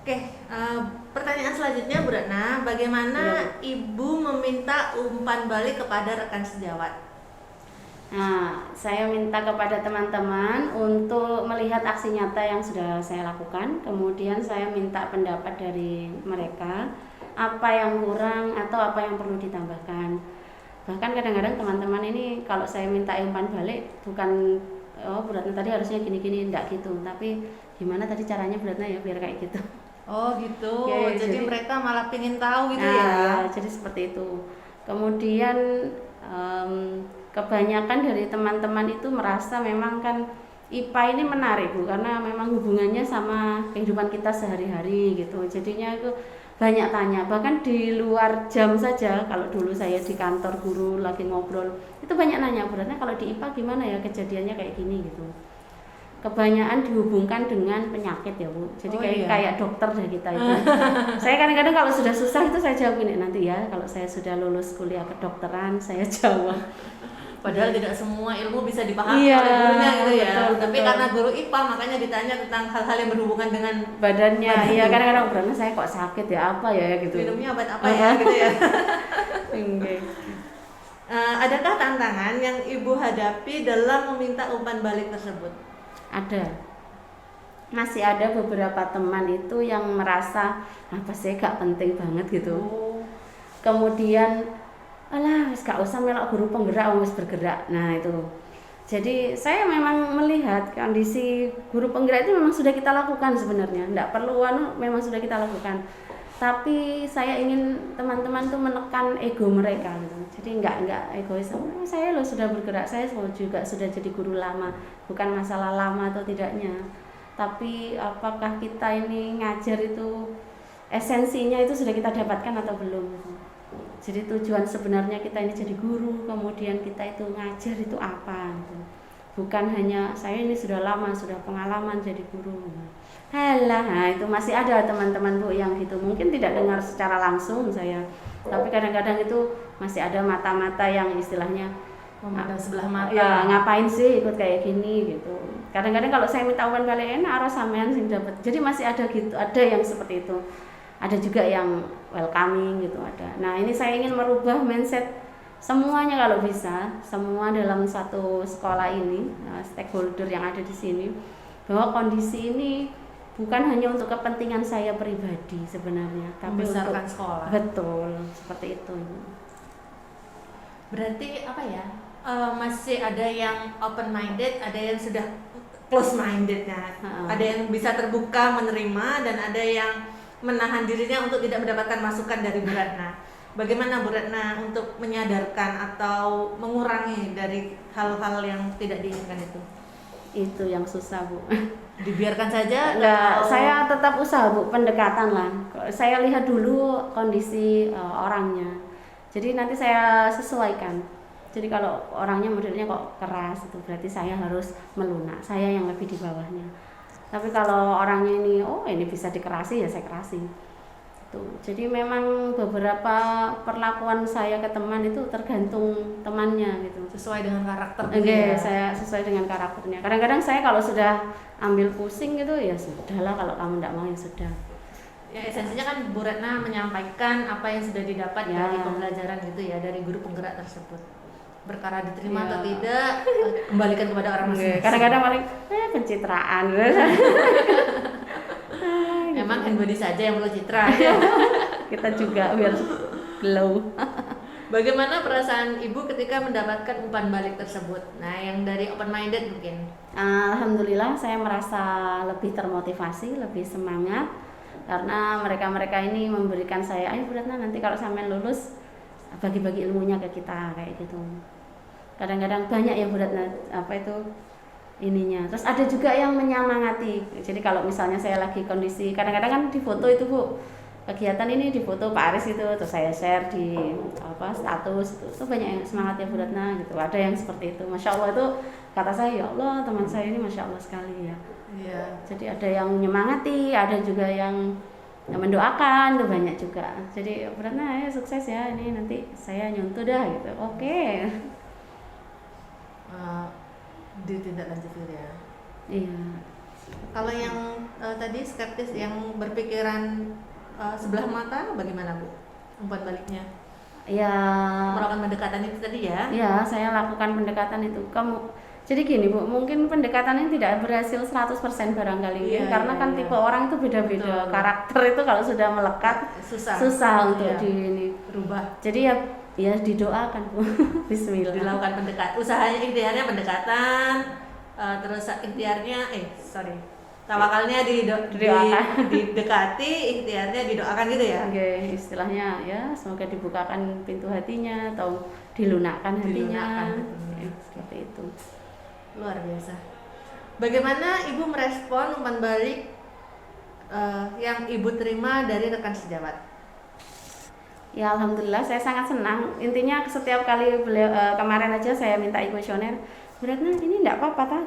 Oke, pertanyaan selanjutnya Bu Ratna, bagaimana Ya, Bu. Ibu meminta umpan balik kepada rekan sejawat? Nah, saya minta kepada teman-teman untuk melihat aksi nyata yang sudah saya lakukan. Kemudian saya minta pendapat dari mereka, apa yang kurang atau apa yang perlu ditambahkan. Bahkan kadang-kadang teman-teman ini kalau saya minta umpan balik, bukan oh Bu Ratna tadi harusnya gini-gini, enggak gitu. Tapi gimana tadi caranya Bu Ratna ya biar kayak gitu. Oh gitu, Oke, jadi jadi mereka malah pingin tahu gitu nah ya, ya? jadi seperti itu. Kemudian kebanyakan dari teman-teman itu merasa memang kan IPA ini menarik Bu, karena memang hubungannya sama kehidupan kita sehari-hari gitu. Jadinya itu banyak tanya, bahkan di luar jam saja. Kalau dulu saya di kantor guru lagi ngobrol, itu banyak nanya, berarti kalau di IPA gimana ya kejadiannya kayak gini gitu. Kebanyakan dihubungkan dengan penyakit ya Bu, jadi Oh kayak iya. kayak dokter deh kita itu. Saya kadang-kadang kalau sudah susah itu saya jawab ini, nanti ya kalau saya sudah lulus kuliah kedokteran saya jawab. Padahal tidak semua ilmu bisa dipahami Iya, oleh gurunya gitu ya. betul Tapi betul. karena guru IPA makanya ditanya tentang hal-hal yang berhubungan dengan Badannya, iya badan. kadang-kadang berarti saya kok sakit ya apa ya gitu. Minumnya obat apa ya gitu ya. Oke. Adakah tantangan yang Ibu hadapi dalam meminta umpan balik tersebut? Ada, masih ada beberapa teman itu yang merasa apa sih gak penting banget gitu. Oh, Kemudian alah wis gak usah melok guru penggerak wis bergerak. Nah itu, jadi saya memang melihat kondisi guru penggerak itu memang sudah kita lakukan sebenarnya, tidak perlu memang sudah kita lakukan. Tapi saya ingin teman-teman tuh menekan ego mereka gitu. Jadi nggak egois. "Oh, saya loh sudah bergerak, saya juga sudah jadi guru lama, bukan masalah lama atau tidaknya. Tapi apakah kita ini ngajar itu esensinya itu sudah kita dapatkan atau belum gitu. Jadi tujuan sebenarnya kita ini jadi guru, kemudian kita itu ngajar itu apa gitu. Bukan hanya saya ini sudah lama, sudah pengalaman jadi guru. Halah, nah itu masih ada teman-teman Bu yang gitu. Mungkin tidak dengar secara langsung saya, tapi kadang-kadang itu masih ada mata-mata yang istilahnya memandang sebelah mata. ya ngapain sih ikut kayak gini gitu. Kadang-kadang kalau saya minta umpan balik enak arah sampean sing dapat. Jadi masih ada gitu, ada yang seperti itu. Ada juga yang welcoming gitu ada. Nah, ini saya ingin merubah mindset semuanya kalau bisa, semua dalam satu sekolah ini, stakeholder yang ada di sini, bahwa kondisi ini bukan hanya untuk kepentingan saya pribadi sebenarnya, tapi untuk Membesarkan sekolah. betul seperti itu. Berarti apa ya? Masih ada yang open minded, ada yang sudah close minded ya. Ada yang bisa terbuka menerima dan ada yang menahan dirinya untuk tidak mendapatkan masukan dari Bu Ratna. Bagaimana Bu Ratna untuk menyadarkan atau mengurangi dari hal-hal yang tidak diinginkan itu? Itu yang susah Bu. Dibiarkan saja Enggak, atau saya tetap usaha Bu, pendekatan lah. Saya lihat dulu kondisi orangnya. Jadi nanti saya sesuaikan. Jadi kalau orangnya modelnya kok keras itu berarti saya harus melunak. Saya yang lebih di bawahnya. Tapi kalau orangnya ini oh ini bisa dikerasi ya saya kerasi. Tuh. Jadi memang beberapa perlakuan saya ke teman itu tergantung temannya gitu. sesuai dengan karakter Oke, dia? saya sesuai dengan karakternya. Kadang-kadang saya kalau sudah ambil pusing gitu ya sudahlah, kalau kamu tidak mau ya sudah. Ya esensinya kan Bu Ratna menyampaikan apa yang sudah didapat Ya. dari pembelajaran gitu ya, dari guru penggerak tersebut. Perkara diterima Ya. atau tidak, kembalikan kepada orang masing-masing. Kadang-kadang paling pencitraan. Emang handbody saja yang perlu citra ya. Kita juga biar glow. Bagaimana perasaan Ibu ketika mendapatkan umpan balik tersebut? Nah, yang dari open minded mungkin. Alhamdulillah saya merasa lebih termotivasi, lebih semangat karena mereka-mereka ini memberikan saya, ayo Bu Ratna nanti kalau sampai lulus bagi-bagi ilmunya ke kita kayak gitu. Kadang-kadang banyak ya Bu Ratna apa itu ininya. Terus ada juga yang menyemangati. Jadi kalau misalnya saya lagi kondisi, kadang-kadang kan di foto itu Bu, kegiatan ini di foto Pak Aris itu, terus saya share di apa status itu banyak yang semangat ya Bu Ratna gitu. Ada yang seperti itu. Masya Allah itu kata saya, ya Allah teman saya ini Masya Allah sekali ya. Iya. Jadi ada yang menyemangati, ada juga yang mendoakan tuh banyak juga. Jadi Bu Ratna ya sukses ya, ini nanti saya nyontoh dah gitu. Oke. Ditindaklanjuti ya. Iya. Kalau yang tadi skeptis yang berpikiran sebelah mata bagaimana Bu? Umpan baliknya Ya, melakukan pendekatan itu tadi ya? ya saya lakukan pendekatan itu. Jadi gini Bu, mungkin pendekatan ini tidak berhasil 100% barangkali ya, Iya, karena iya, kan iya. tipe orang itu beda-beda. Betul. Karakter itu kalau sudah melekat susah untuk Iya. di ini. Berubah, Jadi ya didoakan Bu. Bismillah. dilakukan pendekatan. Usahanya ikhtiarnya pendekatan, terus ikhtiarnya tawakalnya Didoakan. didekati, ikhtiarnya didoakan gitu ya? Oke, istilahnya ya semoga dibukakan pintu hatinya atau dilunakkan hatinya. Dilunakkan hatinya. Ya, seperti itu. Luar biasa. Bagaimana Ibu merespon umpan balik yang Ibu terima dari rekan sejawat? Ya alhamdulillah saya sangat senang. Intinya setiap kali beliau kemarin aja saya minta kuesioner, beratnya ini enggak apa-apa ta?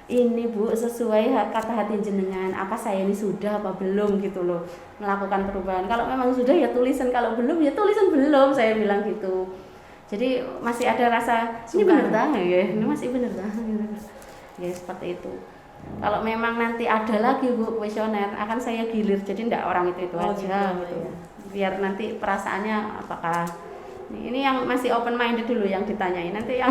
Ini Bu sesuai kata hati jenengan. Apa saya ini sudah apa belum gitu loh melakukan perubahan. Kalau memang sudah ya tulisan, kalau belum ya tulisan belum, saya bilang gitu. Jadi masih ada rasa ini benar dah ya, ini masih benar dah gitu. Ya seperti itu. Kalau memang nanti ada lagi Bu kuesioner akan saya gilir. Jadi enggak orang itu aja gitu. Ya. Biar nanti perasaannya apakah ini yang masih open minded dulu yang ditanyain, nanti yang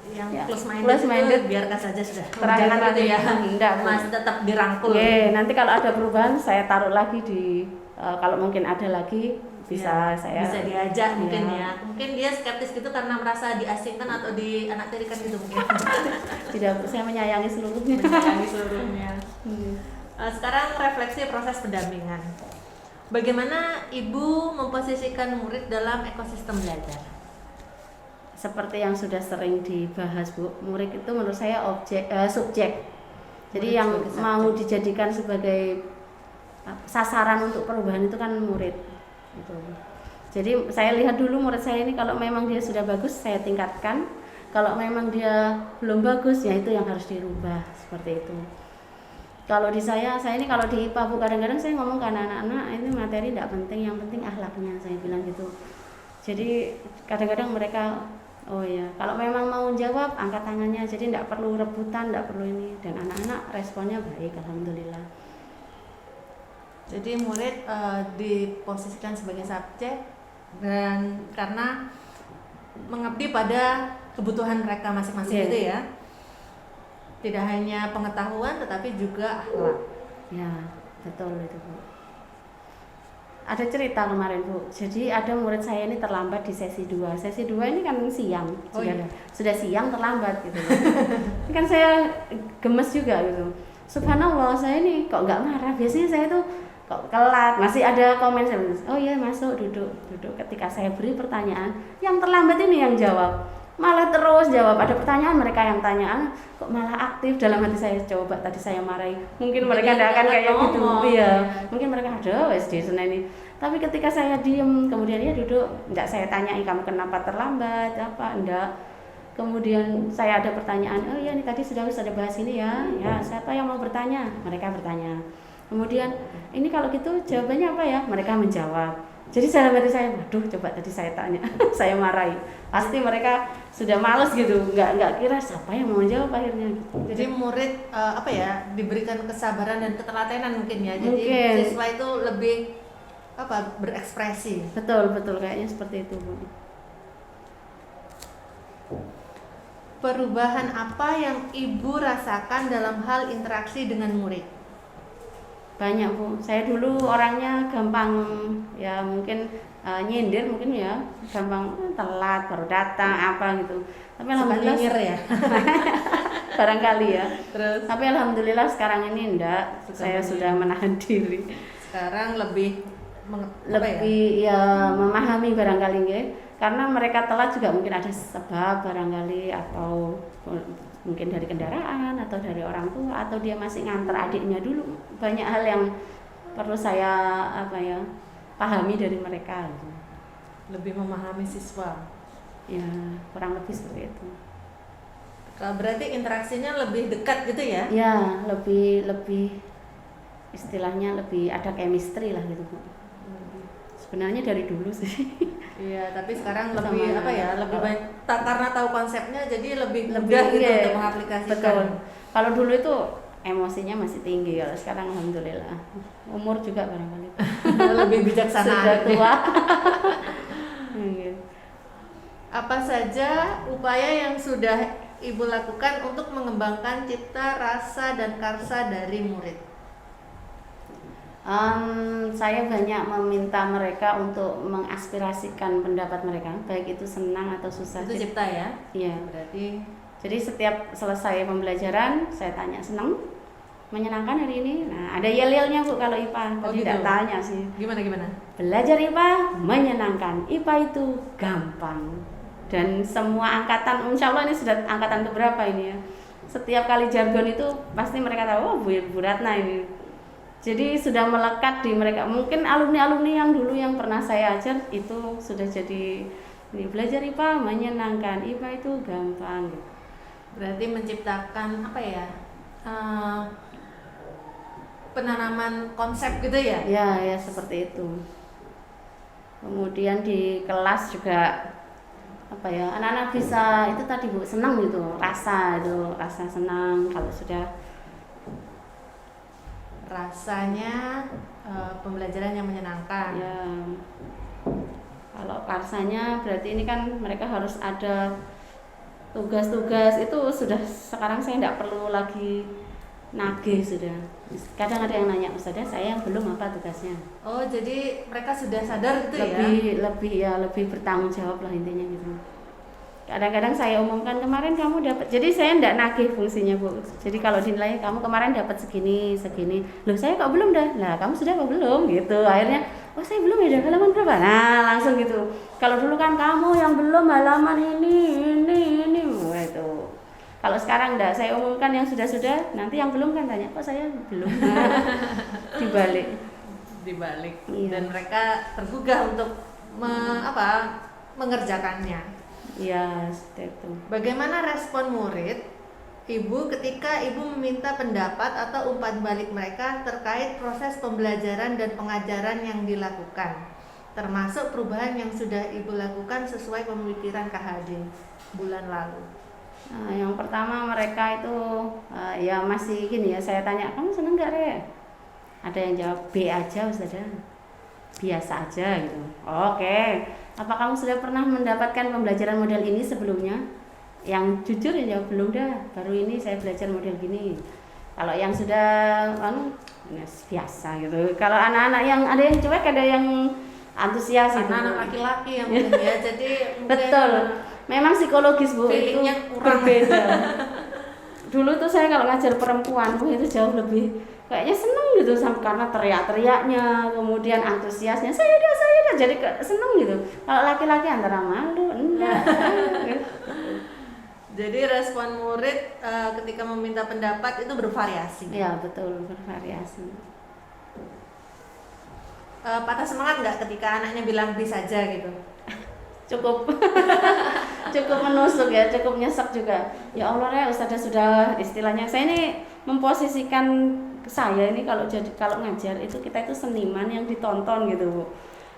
Yang ya, close close minded itu biarkan saja sudah. terakhir Jangan gitu ya. enggak Bu. Masih tetap dirangkul. Oke, nanti kalau ada perubahan saya taruh lagi di kalau mungkin ada lagi bisa saya bisa diajak mungkin ya. ya. Mungkin dia skeptis gitu karena merasa diasingkan atau dianaktirikan gitu mungkin. Tidak Bu, saya menyayangi seluruhnya. Menyayangi seluruhnya. Hmm. Sekarang refleksi proses pendampingan. Bagaimana Ibu memposisikan murid dalam ekosistem belajar? Seperti yang sudah sering dibahas Bu, murid itu menurut saya subjek. Jadi Murid yang sebagai subjek. mau dijadikan sebagai sasaran untuk perubahan itu kan murid. Gitu. Jadi saya lihat dulu murid saya ini kalau memang dia sudah bagus saya tingkatkan. Kalau memang dia belum bagus ya itu yang harus dirubah seperti itu. Kalau di saya ini kalau di IPA Bu kadang-kadang saya ngomong ke anak-anak ini materi tidak penting, yang penting akhlaknya, saya bilang gitu. Jadi kadang-kadang mereka oh ya, kalau memang mau jawab angkat tangannya, jadi tidak perlu rebutan, tidak perlu ini, dan anak-anak responnya baik, alhamdulillah. Jadi murid diposisikan sebagai subjek dan karena mengabdi pada kebutuhan mereka masing-masing gitu ya. Tidak hanya pengetahuan tetapi juga akhlak. Ya, betul itu Bu. Ada cerita kemarin Bu, jadi ada murid saya ini terlambat di sesi 2. Sesi 2 ini kan siang, sudah siang terlambat gitu. Ini kan saya gemes juga gitu. Subhanallah, saya ini kok nggak marah, biasanya saya tuh kok telat, masih ada komen saya, oh iya masuk, duduk. Ketika saya beri pertanyaan, yang terlambat ini yang jawab, malah terus jawab. Ada pertanyaan mereka yang tanyaan kok malah aktif. Dalam hati saya, coba tadi saya marahi, mungkin mereka tidak akan kayak gitu ya. Mungkin mereka ada SD ini. Tapi ketika saya diem, kemudian dia duduk, enggak saya tanyai kamu kenapa terlambat apa enggak. Kemudian saya ada pertanyaan, oh iya ini tadi sudah ada bahas ini ya. Ya, siapa yang mau bertanya? Mereka bertanya. Kemudian ini kalau gitu jawabannya apa ya? Mereka menjawab. Jadi dalam hati saya, waduh coba tadi saya tanya, saya marahi. Pasti mereka sudah males gitu, nggak kira siapa yang mau jawab akhirnya. Jadi murid diberikan kesabaran dan ketelatenan mungkin ya. Jadi Mungkin. siswa itu lebih berekspresi. Betul kayaknya seperti itu Bu. Perubahan apa yang Ibu rasakan dalam hal interaksi dengan murid? Banyak Bu, saya dulu orangnya gampang ya mungkin nyindir mungkin ya, gampang telat baru datang apa gitu. Tapi alhamdulillah ya. barangkali ya. Terus Tapi alhamdulillah sekarang ini enggak, saya sudah menahan diri. sekarang lebih ya memahami barangkali nggih. Karena mereka telat juga mungkin ada sebab barangkali, atau mungkin dari kendaraan atau dari orang tua, atau dia masih nganter adiknya dulu. Banyak hal yang perlu saya pahami dari mereka. lebih memahami siswa. Ya kurang lebih seperti itu. Berarti interaksinya lebih dekat gitu ya? Ya lebih istilahnya lebih ada chemistry lah gitu Bu. Sebenarnya dari dulu sih. Iya, tapi sekarang Sama- lebih lebih banyak karena tahu konsepnya jadi lebih mudah gitu iya, untuk mengaplikasikan. Betul. Kalau dulu itu emosinya masih tinggi. Kalau sekarang alhamdulillah. Umur juga barangkali. Lebih bijaksana. Sudah tua. Iya. Apa saja upaya yang sudah Ibu lakukan untuk mengembangkan cita, rasa, dan karsa dari murid? Saya banyak meminta mereka untuk mengaspirasikan pendapat mereka, baik itu senang atau susah. Itu cipta ya? Iya. Berarti Jadi setiap selesai pembelajaran saya tanya, senang, menyenangkan hari ini. Nah, ada yel-yelnya Bu kalau IPA. Oh, Tadi gitu. tidak tanya sih. gimana? Belajar IPA menyenangkan, IPA itu gampang. Dan semua angkatan, insya Allah ini sudah angkatan keberapa ini ya. Setiap kali jargon itu pasti mereka tahu, oh Bu Ratna ini. Jadi sudah melekat di mereka. Mungkin alumni-alumni yang dulu yang pernah saya ajar itu sudah jadi ini, belajar IPA menyenangkan, IPA itu gampang. Berarti menciptakan apa ya? Penanaman konsep gitu ya? Ya seperti itu. Kemudian di kelas juga apa ya, anak-anak bisa itu tadi Bu, senang gitu, rasa senang kalau sudah rasanya pembelajaran yang menyenangkan. ya. Kalau karsanya berarti ini kan mereka harus ada tugas-tugas, itu sudah sekarang saya tidak perlu lagi nagih sudah. Kadang ada yang nanya, Ustazah saya yang belum apa tugasnya. Oh, jadi mereka sudah sadar gitu ya? Lebih bertanggung jawab lah intinya gitu. Kadang-kadang saya umumkan, kemarin kamu dapat, jadi saya tidak nagih fungsinya Bu. Jadi kalau dinilai kamu kemarin dapat segini, loh saya kok belum dah, lah kamu sudah apa belum gitu. Akhirnya, oh saya belum ya, halaman berapa? Nah langsung gitu. Kalau dulu kan kamu yang belum halaman ini, wah itu. Kalau sekarang enggak, saya umumkan yang sudah, nanti yang belum kan tanya, kok saya belum? Dibalik. Iya. Dan mereka tergugah untuk mengerjakannya. Iya, seperti itu. Bagaimana respon murid, Ibu ketika Ibu meminta pendapat atau umpan balik mereka terkait proses pembelajaran dan pengajaran yang dilakukan, termasuk perubahan yang sudah Ibu lakukan sesuai pemikiran KHD bulan lalu? Nah, yang pertama mereka itu ya masih gini ya, saya tanya, kamu seneng gak Re? Ada yang jawab B aja Ustazah, biasa aja gitu. Oke. Apa kamu sudah pernah mendapatkan pembelajaran model ini sebelumnya? Yang jujur ya jawab belum dah, baru ini saya belajar model gini. Kalau yang sudah biasa gitu. Kalau anak-anak yang ada yang cuek, ada yang antusias gitu. Anak laki-laki yang mungkin ya, jadi betul. Memang psikologis Bu itu berbeda. Dulu tuh saya kalau ngajar perempuan itu jauh lebih kayaknya seneng gitu karena teriak-teriaknya, kemudian antusiasnya saya dah jadi seneng gitu. Kalau laki-laki antara malu enggak. Jadi respon murid ketika meminta pendapat itu bervariasi. Ya betul, bervariasi. Patah semangat nggak ketika anaknya bilang bisa saja gitu? Cukup menusuk ya, cukup nyesek juga. Ya Allah ya Ustazah sudah istilahnya saya ini memposisikan saya ini kalau ngajar itu kita itu seniman yang ditonton gitu Bu.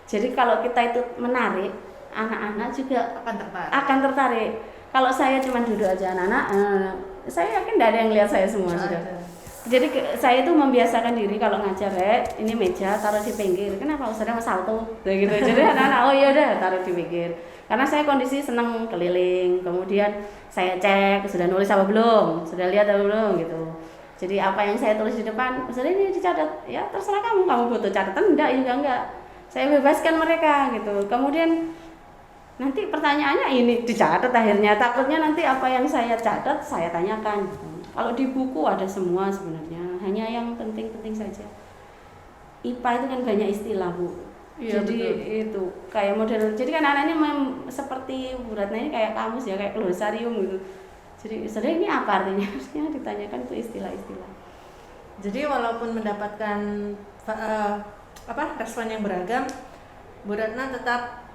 Jadi kalau kita itu menarik, anak-anak juga akan tertarik. Kalau saya cuma duduk aja anak-anak, saya yakin tidak ada yang lihat saya semua sudah. Jadi saya itu membiasakan diri kalau ngajar ini meja taruh di pinggir. Kenapa Ustazah mau salto? Gitu. Jadi anak-anak oh iya udah taruh di pinggir. Karena saya kondisi senang keliling, kemudian saya cek sudah nulis apa belum, sudah lihat apa belum gitu. Jadi apa yang saya tulis di depan, Ustazah ini dicatat, ya terserah kamu butuh catatan enggak. Saya bebaskan mereka gitu. Kemudian nanti pertanyaannya ini dicatat akhirnya, takutnya nanti apa yang saya catat saya tanyakan. Kalau di buku ada semua sebenarnya, hanya yang penting-penting saja. IPA itu kan banyak istilah Bu. Iya, jadi betul. Itu kayak model. Jadi kan anak ini seperti Bu Ratna ini kayak kamus ya, kayak glosarium gitu. Jadi sebenarnya ini apa artinya? Harusnya ditanyakan itu istilah-istilah. Jadi walaupun mendapatkan respon yang beragam, Bu Ratna tetap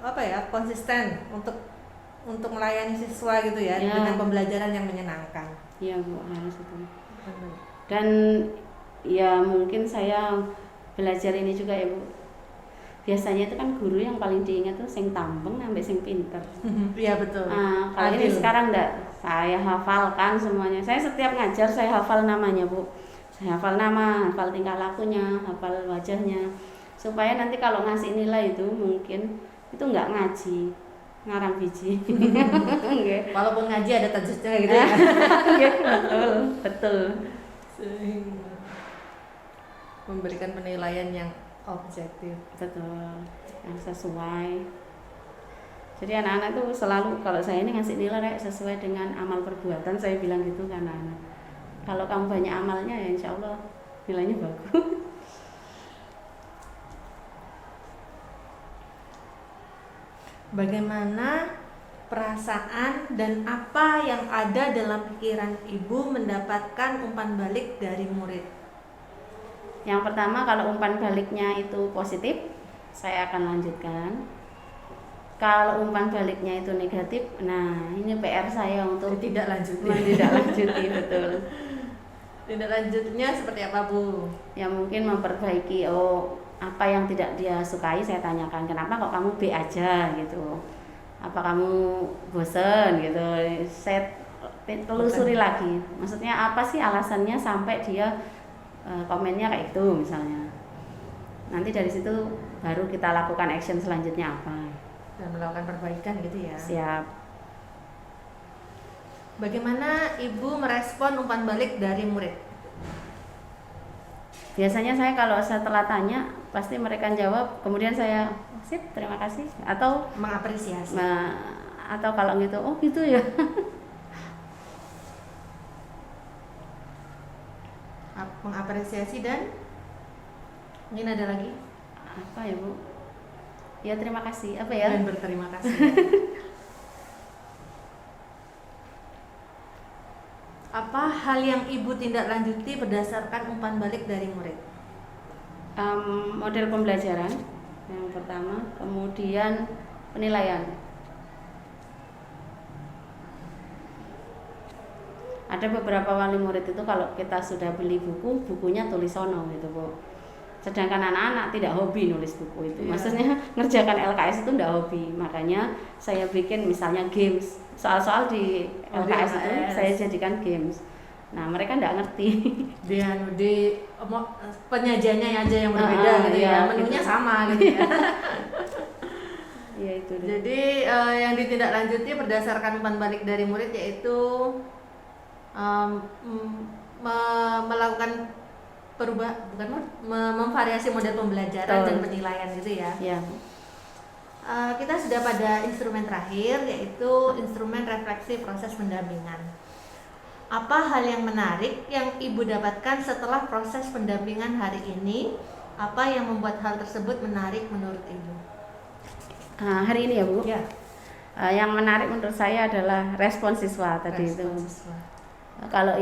konsisten untuk melayani siswa gitu ya, dengan pembelajaran yang menyenangkan. Iya Bu, harus itu. Dan ya mungkin saya belajar ini juga ya Bu. Biasanya itu kan guru yang paling diingat tuh sing tambeng sampai sing pinter. Iya betul. Nah, kalau ini sekarang enggak, saya hafalkan semuanya. Saya setiap ngajar saya hafal namanya Bu. Saya hafal nama, hafal tingkah lakunya, hafal wajahnya, supaya nanti kalau ngasih nilai itu mungkin itu nggak ngaji, ngarang biji. Nggih. Walaupun ngaji ada tajwidnya gitu ya. Iya, betul, betul. Sehingga memberikan penilaian yang objektif. Betul, yang sesuai. Jadi anak-anak tuh selalu kalau saya ini ngasih nilai Rek, sesuai dengan amal perbuatan, saya bilang gitu ke anak-anak. Kalau kamu banyak amalnya ya insya Allah nilainya bagus. Bagaimana perasaan dan apa yang ada dalam pikiran ibu mendapatkan umpan balik dari murid? Yang pertama, kalau umpan baliknya itu positif, saya akan lanjutkan. Kalau umpan baliknya itu negatif, nah ini PR saya untuk Tidak lanjuti. menindaklanjuti. Betul. Tindak lanjutnya seperti apa, Bu? Ya mungkin memperbaiki, apa yang tidak dia sukai saya tanyakan, kenapa kok kamu B aja gitu, apa kamu bosen gitu, saya telusuri lagi, maksudnya apa sih alasannya sampai dia komennya kayak itu misalnya. Nanti dari situ baru kita lakukan action selanjutnya apa. Dan melakukan perbaikan gitu ya. Siap. Bagaimana ibu merespon umpan balik dari murid? Biasanya saya kalau setelah tanya pasti mereka jawab, kemudian saya sip terima kasih, atau Mengapresiasi. atau kalau gitu oh gitu ya. Mengapresiasi dan mungkin ada lagi? Apa ya Bu? Ya terima kasih, apa ya? Dan berterima kasih. Apa hal yang ibu tindak lanjuti berdasarkan umpan balik dari murid? Model pembelajaran yang pertama, kemudian penilaian. Ada beberapa wali murid itu kalau kita sudah beli buku, bukunya tulisono gitu Bu. Sedangkan anak-anak tidak hobi nulis buku itu. Maksudnya ngerjakan LKS itu tidak hobi. Makanya saya bikin misalnya games. Soal-soal di LKS itu saya jadikan games. Nah, mereka tidak ngerti. Di penyajiannya aja yang berbeda gitu ya. Menunya gitu. sama gitu ya. Iya itu. Jadi yang ditindaklanjuti berdasarkan umpan balik dari murid yaitu melakukan memvariasi model pembelajaran dan penilaian gitu ya. Ya. Kita sudah pada instrumen terakhir yaitu instrumen refleksi proses pendampingan. Apa hal yang menarik yang ibu dapatkan setelah proses pendampingan hari ini? Apa yang membuat hal tersebut menarik menurut ibu? Hari ini ya Bu. Ya. Yang menarik menurut saya adalah respon siswa tadi itu. Siswa. Kalau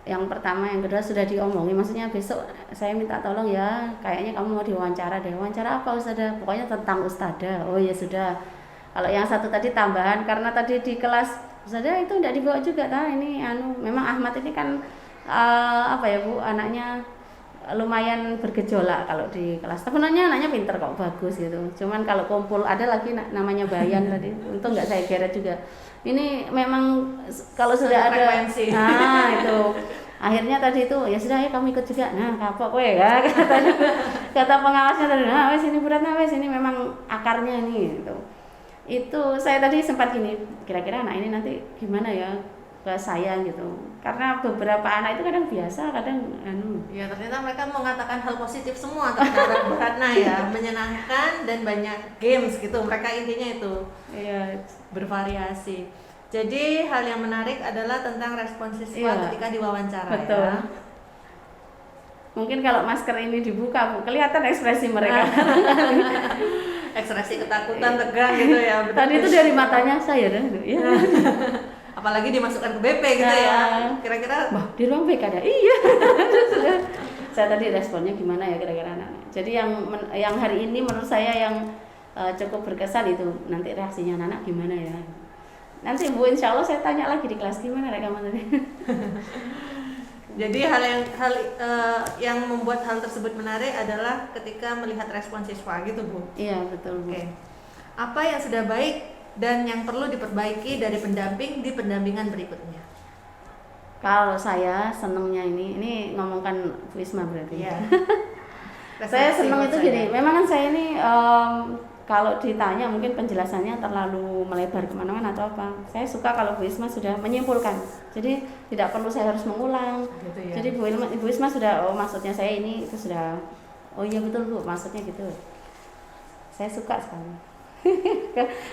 yang pertama, yang kedua sudah diomongin, maksudnya besok saya minta tolong ya, kayaknya kamu mau diwawancara deh. Wawancara apa Ustazah? Pokoknya tentang Ustazah. Oh ya sudah. Kalau yang satu tadi tambahan, karena tadi di kelas Ustazah itu tidak dibawa juga, ini memang Ahmad ini kan apa ya Bu, anaknya lumayan bergejolak kalau di kelas. Sebenarnya anaknya pinter kok, bagus gitu. Cuman kalau kumpul ada lagi namanya Bayan tadi, untung nggak saya geret juga. Ini memang kalau sudah ada frekuensi. Nah itu akhirnya tadi itu ya sudah ya kamu ikut juga. Nah kapok gue ya kata pengawasnya tadi, nah wes ini beratnya, wes ini memang akarnya ini gitu. Itu saya tadi sempat gini, kira-kira anak ini nanti gimana ya ke saya gitu, karena beberapa anak itu kadang biasa, kadang ya ternyata mereka mengatakan hal positif semua terhadap Bu Ratna ya, menyenangkan dan banyak games gitu, mereka intinya itu iya, bervariasi. Jadi hal yang menarik adalah tentang respon siswa ketika diwawancara. betul. Ya. Mungkin kalau masker ini dibuka Bu, kelihatan ekspresi mereka. Ekspresi ketakutan, tegang gitu ya. Tadi itu dari matanya saya dan ya. Apalagi dimasukkan ke BP gitu ya. Kira-kira di ruang BK ada. Iya. Saya tadi responnya gimana ya kira-kira anak. Jadi yang hari ini menurut saya yang cukup berkesan itu nanti reaksinya anak gimana ya. Nanti Bu insya Allah saya tanya lagi di kelas gimana rekaman tadi. Jadi hal yang membuat hal tersebut menarik adalah ketika melihat respon siswa gitu Bu. Iya betul Bu. Oke. Apa yang sudah baik dan yang perlu diperbaiki dari pendamping di pendampingan berikutnya? Kalau saya senengnya ini ngomongkan Bu Isma berarti. Iya. Saya Refleksi seneng buat itu saya. gini, memang kan saya ini kalau ditanya mungkin penjelasannya terlalu melebar kemana-mana atau apa. Saya suka kalau Bu Isma sudah menyimpulkan, jadi tidak perlu saya harus mengulang. Gitu ya. Jadi Bu Isma sudah, oh maksudnya saya ini itu sudah, oh iya betul Bu, maksudnya gitu. Saya suka sekali.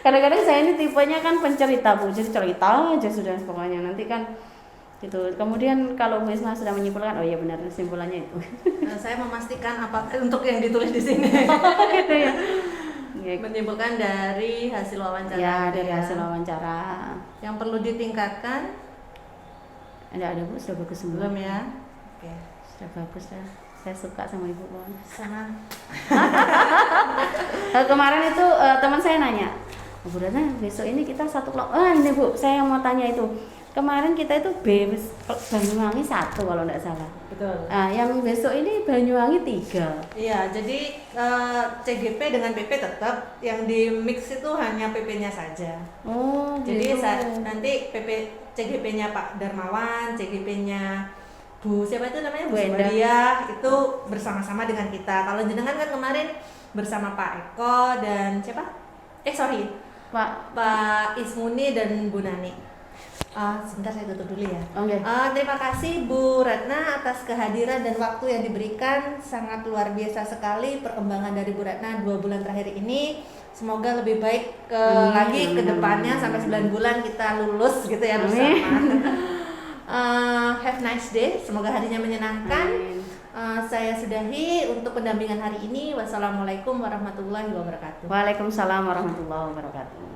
Kadang-kadang saya ini tipenya kan pencerita Bu, jadi cerita aja sudah pokoknya, nanti kan gitu. Kemudian kalau Bu Isma sudah menyimpulkan, oh iya benar kesimpulannya itu. Nah, saya memastikan apa untuk yang ditulis di sini. Gitu ya. Menyimpulkan dari hasil wawancara. Ya, gitu dari hasil wawancara. Yang perlu ditingkatkan Ada Bu, sudah bagus semua. belum ya? Oke. Sudah bagus ya. Saya suka sama Ibu pokoknya. Sama. Kemarin itu teman saya nanya, Bu Ratna besok ini kita satu kelompok. Ini Bu, saya mau tanya itu. Kemarin kita itu Banyuwangi 1 kalau tidak salah. Betul. Yang besok ini Banyuwangi 3. Iya, jadi CGP dengan PP tetap, yang di mix itu hanya PP-nya saja. Oh, Jadi gitu. nanti CGP-nya Pak Darmawan, CGP-nya Bu siapa itu namanya, Bu Bu Endah. Sumaria itu bersama-sama dengan kita. Kalau jenengan kan kemarin bersama Pak Eko dan siapa? Pak Ismuni dan Bu Nani. Sebentar saya tutup dulu ya. Oke. Terima kasih Bu Ratna atas kehadiran dan waktu yang diberikan, sangat luar biasa sekali perkembangan dari Bu Ratna 2 bulan terakhir ini. Semoga lebih baik lagi ke depannya sampai 9 bulan kita lulus gitu ya bersama. Have nice day, semoga harinya menyenangkan. Saya sudahi untuk pendampingan hari ini. Wassalamualaikum warahmatullahi wabarakatuh. Waalaikumsalam warahmatullahi wabarakatuh.